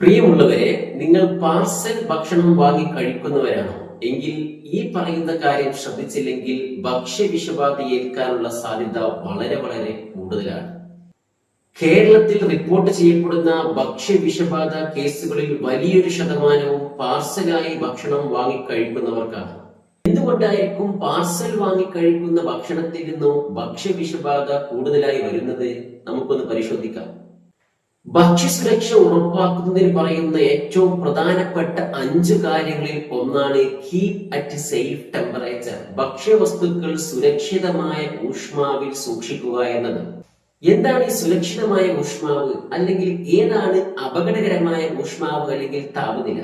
പ്രിയമുള്ളവരെ, നിങ്ങൾ പാർസൽ ഭക്ഷണം വാങ്ങി കഴിക്കുന്നവരാണോ? എങ്കിൽ ഈ പറയുന്ന കാര്യം ശ്രദ്ധിച്ചില്ലെങ്കിൽ ഭക്ഷ്യവിഷബാധ ഏൽക്കാനുള്ള സാധ്യത വളരെ വളരെ കൂടുതലാണ്. കേരളത്തിൽ റിപ്പോർട്ട് ചെയ്യപ്പെടുന്ന ഭക്ഷ്യവിഷബാധ കേസുകളിൽ വലിയൊരു ശതമാനവും പാർസലായി ഭക്ഷണം വാങ്ങി കഴിക്കുന്നവർക്കാണ്. എന്തുകൊണ്ടായിരിക്കും പാർസൽ വാങ്ങി കഴിക്കുന്ന ഭക്ഷണത്തിൽ നിന്നും ഭക്ഷ്യവിഷബാധ കൂടുതലായി വരുന്നത്? നമുക്കൊന്ന് പരിശോധിക്കാം. ഭക്ഷ്യസുരക്ഷ ഉറപ്പാക്കുന്നതിന് പറയുന്ന ഏറ്റവും പ്രധാനപ്പെട്ട 5 കാര്യങ്ങളിൽ ഒന്നാണ് കീപ് അറ്റ് സേഫ് ടെമ്പറേച്ചർ. ഭക്ഷ്യവസ്തുക്കൾ സുരക്ഷിതമായ ഊഷ്മാവിൽ സൂക്ഷിക്കുക എന്നത്. എന്താണ് ഈ സുരക്ഷിതമായ ഊഷ്മാവ്, അല്ലെങ്കിൽ ഏതാണ് അപകടകരമായ ഊഷ്മാവ് അല്ലെങ്കിൽ താപനില?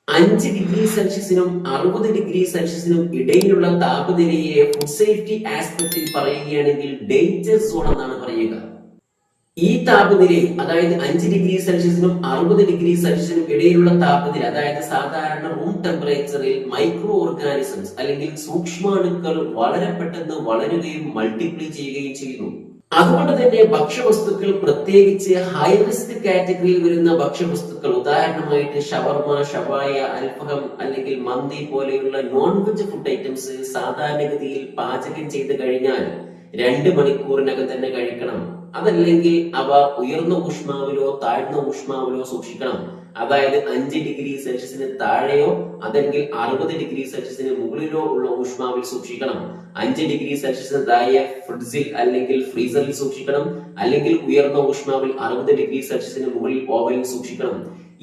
5°C 60°C ഇടയിലുള്ള താപനിലയെ ഫുഡ് സേഫ്റ്റി ആസ്പെക്റ്റിൽ പറയുകയാണെങ്കിൽ ഡേഞ്ചർ സോൺ എന്നാണ് പറയുക. ഈ താപനിലയിൽ, അതായത് 5°C 60°C ഇടയിലുള്ള താപനില, അതായത് സാധാരണ റൂം ടെമ്പറേച്ചറിൽ മൈക്രോ ഓർഗാനിസംസ് അല്ലെങ്കിൽ സൂക്ഷ്മാണുക്കൾ വളരെ പെട്ടെന്ന് വളരുകയും മൾട്ടിപ്ലൈ ചെയ്യുകയും ചെയ്യുന്നു. അതുകൊണ്ട് തന്നെ ഭക്ഷ്യവസ്തുക്കൾ, പ്രത്യേകിച്ച് ഹൈ റിസ്ക് കാറ്റഗറിയിൽ വരുന്ന ഭക്ഷ്യവസ്തുക്കൾ, ഉദാഹരണമായിട്ട് ഷവർമ, ഷവായ, അൽഫഹം അല്ലെങ്കിൽ മന്തി പോലെയുള്ള നോൺ വെജ് ഫുഡ് ഐറ്റംസ് സാധാരണഗതിയിൽ പാചകം ചെയ്ത് കഴിഞ്ഞാൽ 2 മണിക്കൂറിനകം തന്നെ കഴിക്കണം. അതല്ലെങ്കിൽ അവ ഉയർന്ന ഊഷ്മാവിലോ താഴ്ന്ന ഊഷ്മാവിലോ സൂക്ഷിക്കണം. അതായത് 5°C താഴെയോ അതല്ലെങ്കിൽ 60°C മുകളിലോ ഉള്ള ഊഷ്മാവിൽ സൂക്ഷിക്കണം. 5°C താഴെ ഫ്രിഡ്ജിൽ അല്ലെങ്കിൽ ഫ്രീസറിൽ സൂക്ഷിക്കണം. അല്ലെങ്കിൽ ഉയർന്ന ഊഷ്മാവിൽ 60°C മുകളിൽ ഓവനിൽ സൂക്ഷിക്കണം.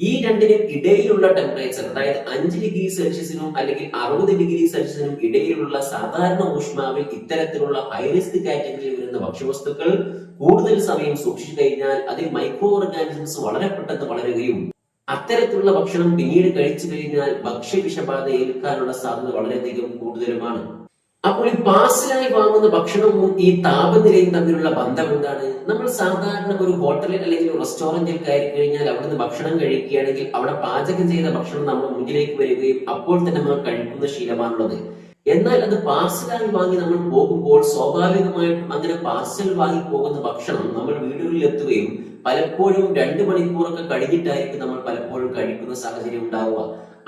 ഈ രണ്ടിനും ഇടയിലുള്ള ടെമ്പറേച്ചർ, അതായത് 5°C അല്ലെങ്കിൽ 60°C ഇടയിലുള്ള സാധാരണ ഊഷ്മാവിൽ ഇത്തരത്തിലുള്ള ഹൈ റിസ്ക് കാറ്റഗറിയിൽ വരുന്ന ഭക്ഷ്യവസ്തുക്കൾ കൂടുതൽ സമയം സൂക്ഷിച്ചു കഴിഞ്ഞാൽ അതിൽ മൈക്രോ ഓർഗാനിസംസ് വളരെ പെട്ടെന്ന് വളരുകയും അത്തരത്തിലുള്ള ഭക്ഷണം പിന്നീട് കഴിച്ചു കഴിഞ്ഞാൽ ഭക്ഷ്യവിഷബാധ ഏൽക്കാനുള്ള സാധ്യത വളരെയധികം കൂടുതലുമാണ്. അപ്പോൾ ഈ പാർസലായി വാങ്ങുന്ന ഭക്ഷണവും ഈ താപനിലയും തമ്മിലുള്ള ബന്ധം എന്താണ്? നമ്മൾ സാധാരണ ഒരു ഹോട്ടലിൽ അല്ലെങ്കിൽ ഒരു റെസ്റ്റോറന്റിൽ കയറി കഴിഞ്ഞാൽ അവിടുന്ന് ഭക്ഷണം കഴിക്കുകയാണെങ്കിൽ അവിടെ പാചകം ചെയ്ത ഭക്ഷണം നമ്മുടെ മുന്നിലേക്ക് വരികയും അപ്പോൾ തന്നെ നമ്മൾ കഴിക്കുന്ന ശീലമാണുള്ളത്. എന്നാൽ അത് പാർസലായി വാങ്ങി നമ്മൾ പോകുമ്പോൾ സ്വാഭാവികമായിട്ടും അങ്ങനെ പാർസൽ വാങ്ങി പോകുന്ന ഭക്ഷണം നമ്മൾ വീടുകളിൽ എത്തുകയും പലപ്പോഴും 2 മണിക്കൂറൊക്കെ കഴിഞ്ഞിട്ടായിരിക്കും നമ്മൾ പലപ്പോഴും കഴിക്കുന്ന സാഹചര്യം ഉണ്ടാവുക.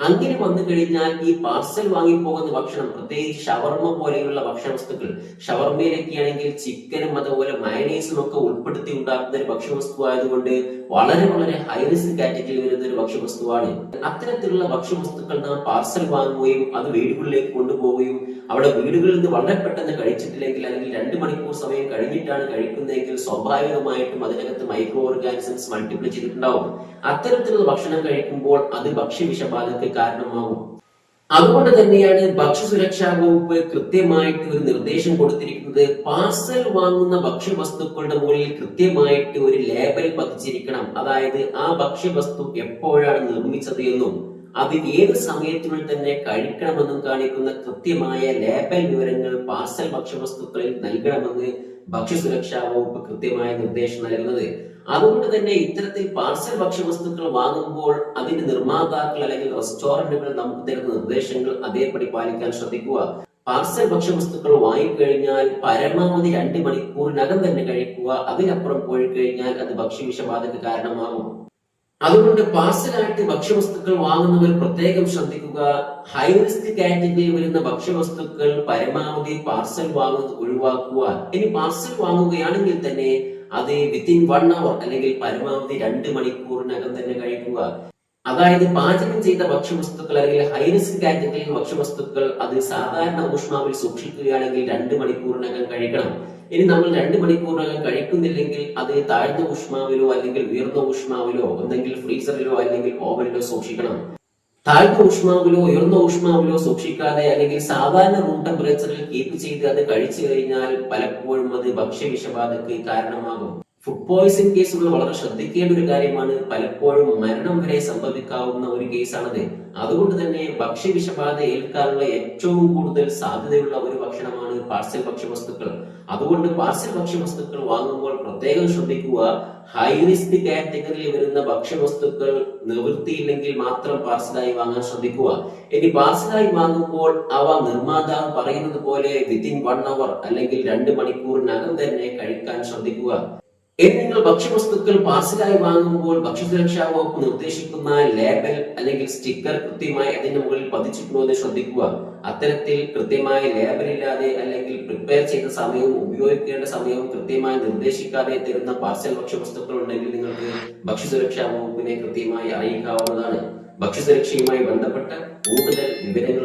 അങ്ങനെ വന്നു കഴിഞ്ഞാൽ ഈ പാർസൽ വാങ്ങി പോകുന്ന ഭക്ഷണം, പ്രത്യേകിച്ച് ഷവർമ പോലെയുള്ള ഭക്ഷ്യവസ്തുക്കൾ, ഷവർമയിലൊക്കെ ആണെങ്കിൽ ചിക്കനും അതുപോലെ മയണൈസും ഒക്കെ ഉൾപ്പെടുത്തി ഉണ്ടാക്കുന്ന ഒരു ഭക്ഷ്യവസ്തു ആയതുകൊണ്ട് വളരെ വളരെ ഹൈ റിസ്ക് കാറ്റഗറിയിൽ വരുന്ന ഒരു ഭക്ഷ്യവസ്തുവാണ്. അത്തരത്തിലുള്ള ഭക്ഷ്യവസ്തുക്കൾ നാം പാർസൽ വാങ്ങുകയും അത് വീടുകളിലേക്ക് കൊണ്ടുപോവുകയും അവിടെ വീടുകളിൽ നിന്ന് വളരെ പെട്ടെന്ന് കഴിച്ചിട്ടില്ലെങ്കിൽ അല്ലെങ്കിൽ 2 മണിക്കൂർ സമയം കഴിഞ്ഞിട്ടാണ് കഴിക്കുന്നതെങ്കിൽ സ്വാഭാവികമായിട്ടും അതിനകത്ത് മൈക്രോ ഓർഗാനിസംസ് മൾട്ടിപ്ലൈ ചെയ്തിട്ടുണ്ടാവും. അത്തരത്തിലുള്ള ഭക്ഷണം കഴിക്കുമ്പോൾ അത് ഭക്ഷ്യവിഷബാധയ്ക്ക് കാരണമാകും. അതുകൊണ്ട് തന്നെയാണ് ഭക്ഷ്യസുരക്ഷാ വകുപ്പ് കൃത്യമായിട്ട് ഒരു നിർദ്ദേശം കൊടുത്തിരിക്കുന്നത്. പാർസൽ വാങ്ങുന്ന ഭക്ഷ്യവസ്തുക്കളുടെ മുകളിൽ കൃത്യമായിട്ട് ഒരു ലേബൽ പതിച്ചിരിക്കണം. അതായത് ആ ഭക്ഷ്യവസ്തു എപ്പോഴാണ് നിർമ്മിച്ചത് എന്നും അത് ഏത് സമയത്തിനുള്ളിൽ തന്നെ കഴിക്കണമെന്നും കാണിക്കുന്ന കൃത്യമായ ലേബൽ വിവരങ്ങൾ പാർസൽ ഭക്ഷ്യവസ്തുക്കളിൽ നൽകണമെന്ന് ഭക്ഷ്യസുരക്ഷാ വകുപ്പ് കൃത്യമായ നിർദ്ദേശം നൽകുന്നത്. അതുകൊണ്ട് തന്നെ ഇത്തരത്തിൽ പാർസൽ ഭക്ഷ്യവസ്തുക്കൾ വാങ്ങുമ്പോൾ അതിന്റെ നിർമ്മാതാക്കൾ അല്ലെങ്കിൽ റെസ്റ്റോറന്റുകൾ നമുക്ക് തരുന്ന നിർദ്ദേശങ്ങൾ അതേപടി പാലിക്കാൻ ശ്രദ്ധിക്കുക. പാർസൽ ഭക്ഷ്യവസ്തുക്കൾ വാങ്ങിക്കഴിഞ്ഞാൽ പരമാവധി 2 മണിക്കൂറിനകം തന്നെ കഴിക്കുക. അതിനപ്പുറം പോയി കഴിഞ്ഞാൽ അത് ഭക്ഷ്യവിഷബാധയ്ക്ക് കാരണമാകും. അതുകൊണ്ട് പാർസലായിട്ട് ഭക്ഷ്യവസ്തുക്കൾ വാങ്ങുന്നവർ പ്രത്യേകം ശ്രദ്ധിക്കുക. ഹൈ റിസ്ക് കാറ്റഗറിയിൽ വരുന്ന ഭക്ഷ്യവസ്തുക്കൾ പരമാവധി പാർസൽ വാങ്ങുന്നത് ഒഴിവാക്കുക. ഇനി പാർസൽ വാങ്ങുകയാണെങ്കിൽ തന്നെ അത് വിത്തിൻ 1 hour അല്ലെങ്കിൽ പരമാവധി 2 മണിക്കൂറിനകം തന്നെ കഴിക്കുക. അതായത് പാചകം ചെയ്ത ഭക്ഷ്യവസ്തുക്കൾ അല്ലെങ്കിൽ ഹൈ റിസ്ക് കാറ്റഗറിയിൽ ഭക്ഷ്യവസ്തുക്കൾ അത് സാധാരണ ഊഷ്മാവിൽ സൂക്ഷിക്കുകയാണെങ്കിൽ 2 മണിക്കൂറിനകം കഴിക്കണം. ഇനി നമ്മൾ 2 മണിക്കൂറിനകം കഴിക്കുന്നില്ലെങ്കിൽ അത് താഴ്ന്ന ഊഷ്മാവിലോ അല്ലെങ്കിൽ ഉയർന്ന ഊഷ്മാവിലോ ഒന്നെങ്കിൽ ഫ്രീസറിലോ അല്ലെങ്കിൽ ഓവനിലോ സൂക്ഷിക്കണം. താഴ്ന്ന ഊഷ്മാവിലോ ഉയർന്ന ഊഷ്മാവിലോ സൂക്ഷിക്കാതെ അല്ലെങ്കിൽ സാധാരണ റൂം ടെമ്പറേച്ചറിൽ കീപ്പ് ചെയ്ത് അത് കഴിച്ചു കഴിഞ്ഞാൽ പലപ്പോഴും അത് ഭക്ഷ്യവിഷബാധയ്ക്ക് കാരണമാകും. ഫുഡ് പോയിസൺ കേസുകൾ വളരെ ശ്രദ്ധിക്കേണ്ട ഒരു കാര്യമാണ്. പലപ്പോഴും മരണം വരെ സംഭവിക്കാവുന്ന ഒരു കേസാണത്. അതുകൊണ്ട് തന്നെ ഭക്ഷ്യവിഷബാധ ഏൽക്കാനുള്ള ഏറ്റവും കൂടുതൽ സാധ്യതയുള്ള ഒരു ഭക്ഷണമാണ് പാർസൽ ഭക്ഷ്യവസ്തുക്കൾ. അതുകൊണ്ട് പാർസൽ ഭക്ഷ്യവസ്തുക്കൾ വാങ്ങുമ്പോൾ പ്രത്യേകം ശ്രദ്ധിക്കുക. ഹൈ റിസ്ക് കാറ്റഗറിയിൽ വരുന്ന ഭക്ഷ്യവസ്തുക്കൾ നിവൃത്തിയില്ലെങ്കിൽ മാത്രം പാർസലായി വാങ്ങാൻ ശ്രദ്ധിക്കുക. ഇനി പാർസലായി വാങ്ങുമ്പോൾ അവ നിർമ്മാതാവ് പറയുന്നത് പോലെ വിത്തിൻ 1 hour അല്ലെങ്കിൽ 2 മണിക്കൂറിനകം തന്നെ കഴിക്കാൻ ശ്രദ്ധിക്കുക. ഇനി നിങ്ങൾ ഭക്ഷ്യവസ്തുക്കൾ പാർസലായി വാങ്ങുമ്പോൾ ഭക്ഷ്യസുരക്ഷാ വകുപ്പ് നിർദ്ദേശിക്കുന്ന ലേബൽ അല്ലെങ്കിൽ സ്റ്റിക്കർ കൃത്യമായി അതിന്റെ മുകളിൽ പതിച്ചിട്ടുണ്ടോ എന്ന് ശ്രദ്ധിക്കുക. അത്തരത്തിൽ കൃത്യമായ ലേബൽ ഇല്ലാതെ അല്ലെങ്കിൽ പ്രിപ്പയർ ചെയ്ത സമയവും ഉപയോഗിക്കേണ്ട സമയവും കൃത്യമായി നിർദ്ദേശിക്കാതെ തരുന്ന പാർസൽ ഭക്ഷ്യവസ്തുക്കൾ ഉണ്ടെങ്കിൽ നിങ്ങൾക്ക് ഭക്ഷ്യസുരക്ഷാ വകുപ്പിനെ കൃത്യമായി അറിയിക്കാവുന്നതാണ്. ഭക്ഷ്യസുരക്ഷയുമായി ബന്ധപ്പെട്ട കൂടുതൽ വിവരങ്ങൾ